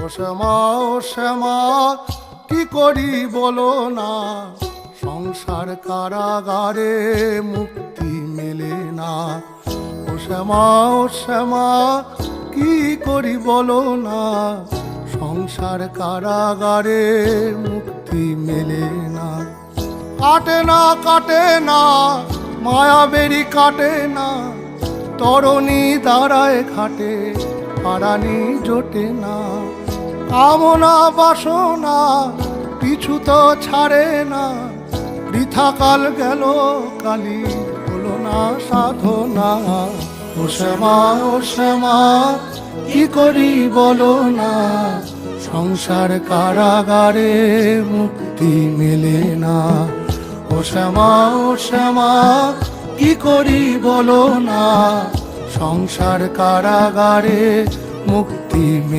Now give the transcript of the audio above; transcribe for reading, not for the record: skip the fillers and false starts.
ও শ্যামা কি করি বলো না, সংসার কারাগারে মুক্তি মেলে না। ও শ্যামা কি করি বলো না, সংসার কারাগারে মুক্তি মেলে না। কাটে না মায়াবেরি কাটে না, তরণী দাঁড়ায় ঘাটে হারানি জোটে না। কামনা বাসনা পিছু তো ছাড়ে না, বৃথা কাল গেল কালি হলো না সাধনা। ও শ্যামা কি করি বলো না, সংসার কারাগারে মুক্তি মেলে না। ও শ্যামা কি করি বলো না, সংসার কারাগারে মুক্তি মেলে।